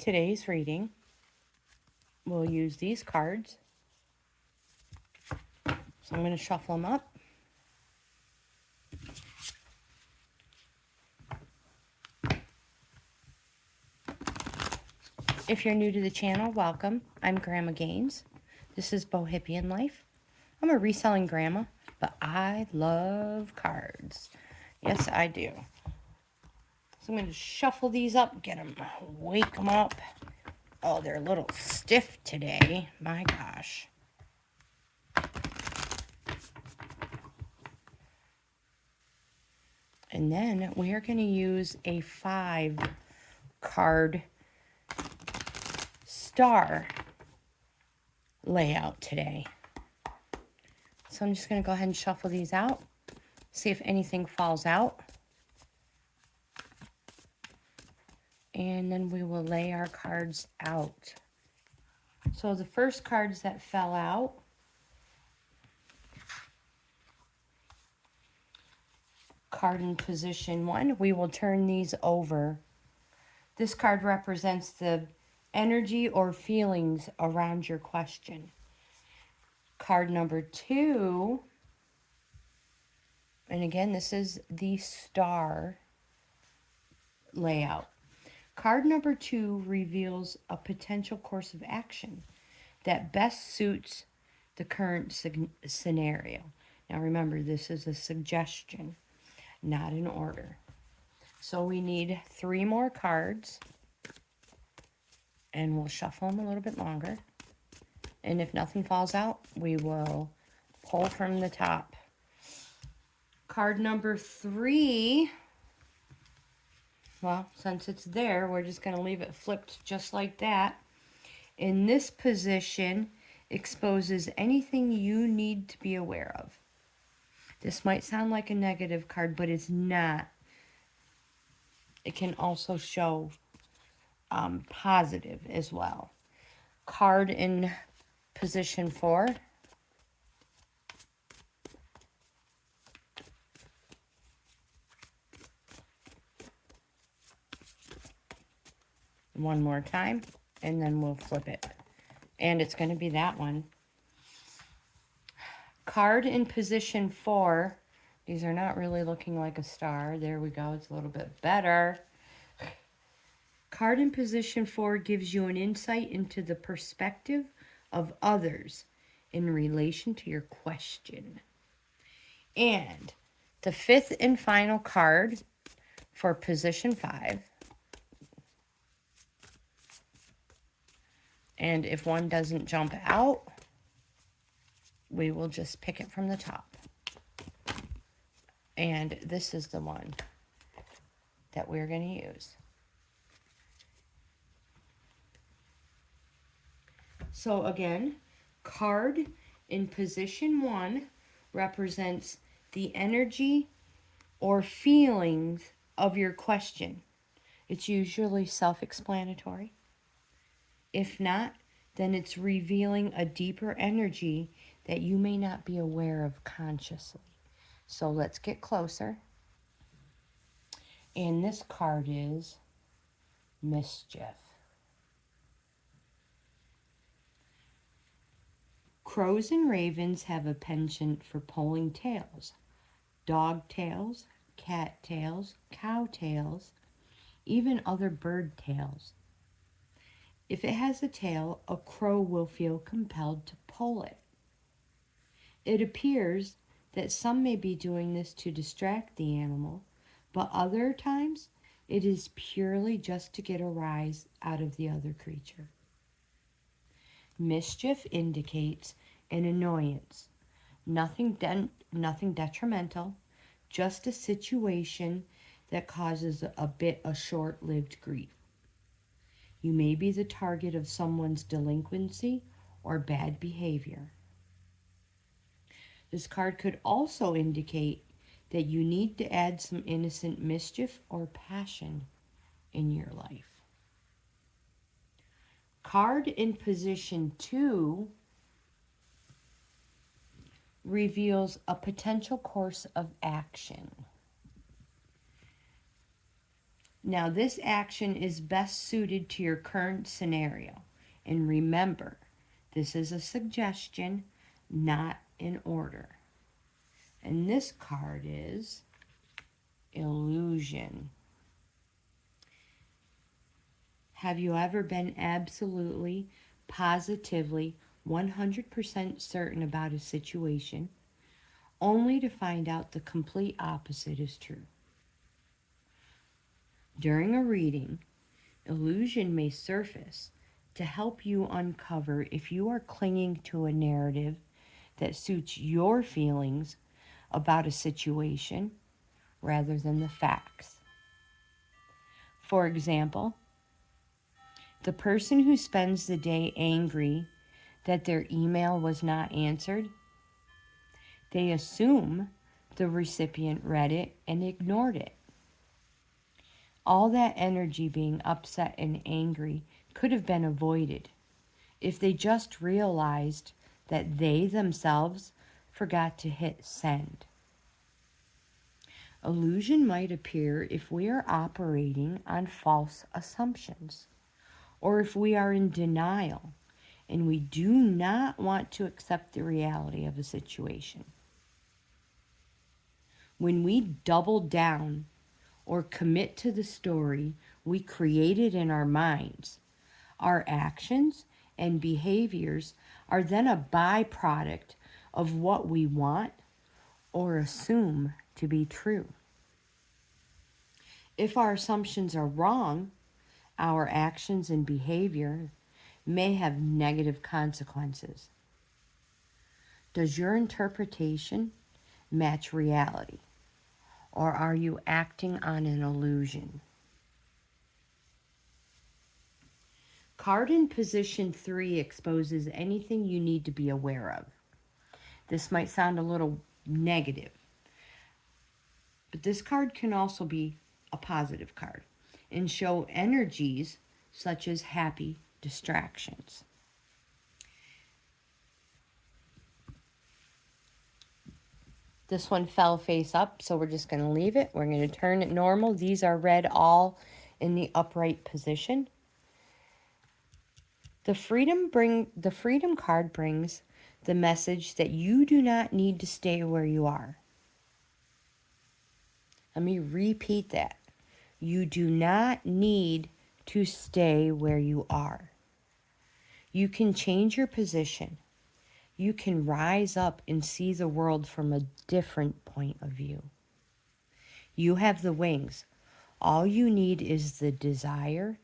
today's reading, we'll use these cards. So I'm going to shuffle them up. If you're new to the channel, welcome. I'm Grandma GAINZ. This is Bohippianlife. I'm a reselling grandma, but I love cards. Yes, I do. So I'm going to shuffle these up, wake them up. Oh, they're a little stiff today. My gosh. And then we are going to use a 5-card star layout today. So I'm just going to go ahead and shuffle these out, see if anything falls out. And then we will lay our cards out. So the first cards that fell out, card in position 1, we will turn these over. This card represents the energy or feelings around your question. Card number 2, and again, this is the star layout. Card number 2 reveals a potential course of action that best suits the current scenario. Now remember, this is a suggestion, not an order. So we need 3 more cards, and we'll shuffle them a little bit longer. And if nothing falls out, we will pull from the top. Card number 3, well, since it's there, we're just going to leave it flipped just like that. In this position, exposes anything you need to be aware of. This might sound like a negative card, but it's not. It can also show positive as well. Card in position 4. One more time, and then we'll flip it. And it's going to be that one. Card in position 4. These are not really looking like a star. There we go. It's a little bit better. Card in position 4 gives you an insight into the perspective of others in relation to your question. And the 5th and final card for position 5. And if one doesn't jump out, we will just pick it from the top. And this is the one that we're going to use. So again, card in position 1 represents the energy or feelings of your question. It's usually self-explanatory. If not, then it's revealing a deeper energy that you may not be aware of consciously. So let's get closer. And this card is mischief. Crows and ravens have a penchant for pulling tails. Dog tails, cat tails, cow tails, even other bird tails. If it has a tail, a crow will feel compelled to pull it. It appears that some may be doing this to distract the animal, but other times it is purely just to get a rise out of the other creature. Mischief indicates an annoyance, nothing detrimental, just a situation that causes a bit of short-lived grief. You may be the target of someone's delinquency or bad behavior. This card could also indicate that you need to add some innocent mischief or passion in your life. Card in position 2 reveals a potential course of action. Now, this action is best suited to your current scenario. And remember, this is a suggestion, not an order. And this card is illusion. Have you ever been absolutely, positively, 100% certain about a situation, only to find out the complete opposite is true? During a reading, illusion may surface to help you uncover if you are clinging to a narrative that suits your feelings about a situation rather than the facts. For example, the person who spends the day angry that their email was not answered, they assume the recipient read it and ignored it. All that energy being upset and angry could have been avoided if they just realized that they themselves forgot to hit send. Illusion might appear if we are operating on false assumptions, or if we are in denial and we do not want to accept the reality of a situation. When we double down or commit to the story we created in our minds, our actions and behaviors are then a byproduct of what we want or assume to be true. If our assumptions are wrong, our actions and behavior may have negative consequences. Does your interpretation match reality, or are you acting on an illusion? Card in position 3 exposes anything you need to be aware of. This might sound a little negative, but this card can also be a positive card and show energies such as happy distractions. This one fell face up, so we're just going to leave it. We're going to turn it normal. These are read all in the upright position. The freedom card brings the message that you do not need to stay where you are. Let me repeat that. You do not need to stay where you are. You can change your position. You can rise up and see the world from a different point of view. You have the wings. All you need is the desire,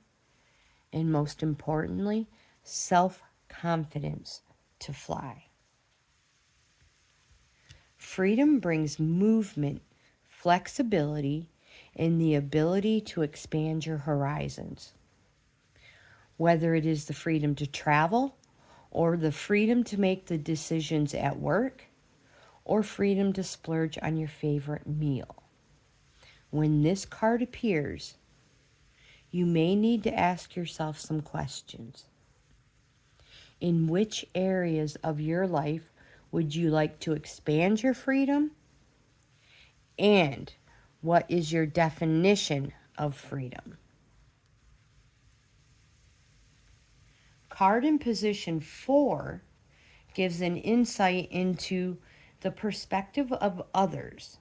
and most importantly, self-confidence to fly. Freedom brings movement, flexibility, and the ability to expand your horizons. Whether it is the freedom to travel, or the freedom to make the decisions at work, or freedom to splurge on your favorite meal. When this card appears, you may need to ask yourself some questions. In which areas of your life would you like to expand your freedom? And what is your definition of freedom? Card in position 4 gives an insight into the perspective of others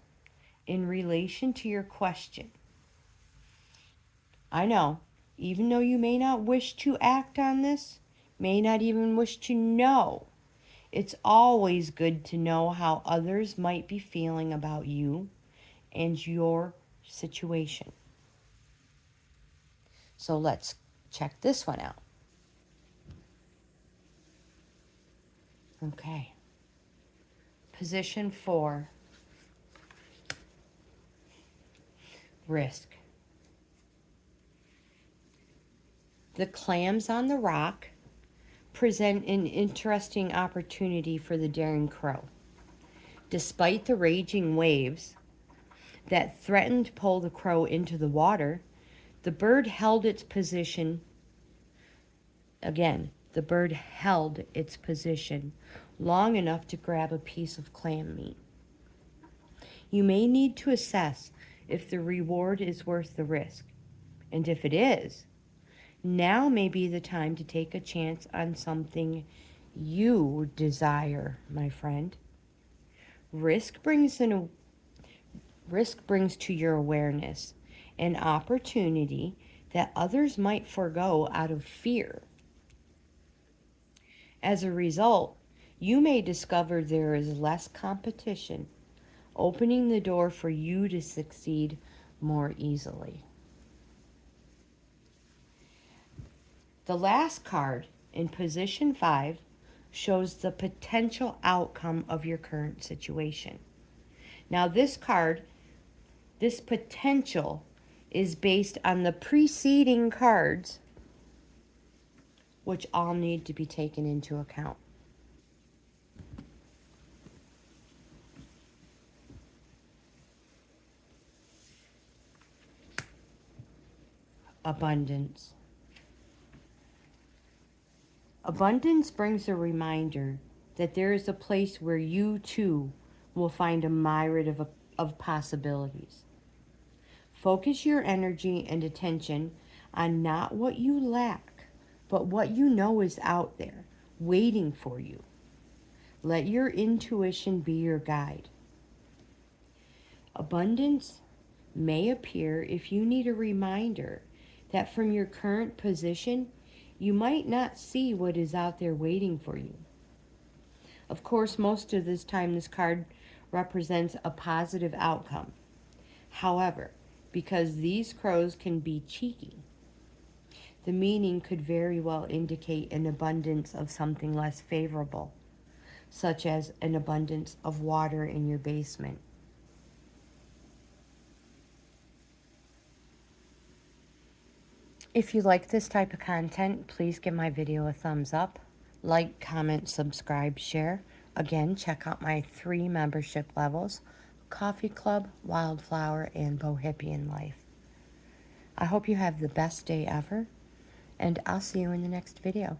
in relation to your question. I know, even though you may not wish to act on this, may not even wish to know, it's always good to know how others might be feeling about you and your situation. So let's check this one out. Okay. Position 4. Risk. The clams on the rock present an interesting opportunity for the daring crow. Despite the raging waves that threatened to pull the crow into the water, the bird held its position. Again, the bird held its position long enough to grab a piece of clam meat. You may need to assess if the reward is worth the risk. And if it is, now may be the time to take a chance on something you desire, my friend. Risk brings to your awareness an opportunity that others might forego out of fear. As a result, you may discover there is less competition, opening the door for you to succeed more easily. The last card in position 5 shows the potential outcome of your current situation. Now this potential is based on the preceding cards, which all need to be taken into account. Abundance. Abundance brings a reminder that there is a place where you too will find a myriad of possibilities. Focus your energy and attention on not what you lack, but what you know is out there, waiting for you. Let your intuition be your guide. Abundance may appear if you need a reminder that from your current position, you might not see what is out there waiting for you. Of course, most of this time, this card represents a positive outcome. However, because these crows can be cheeky, the meaning could very well indicate an abundance of something less favorable, such as an abundance of water in your basement. If you like this type of content, please give my video a thumbs up. Like, comment, subscribe, share. Again, check out my 3 membership levels: Coffee Club, Wildflower, and Bohippianlife. I hope you have the best day ever, and I'll see you in the next video.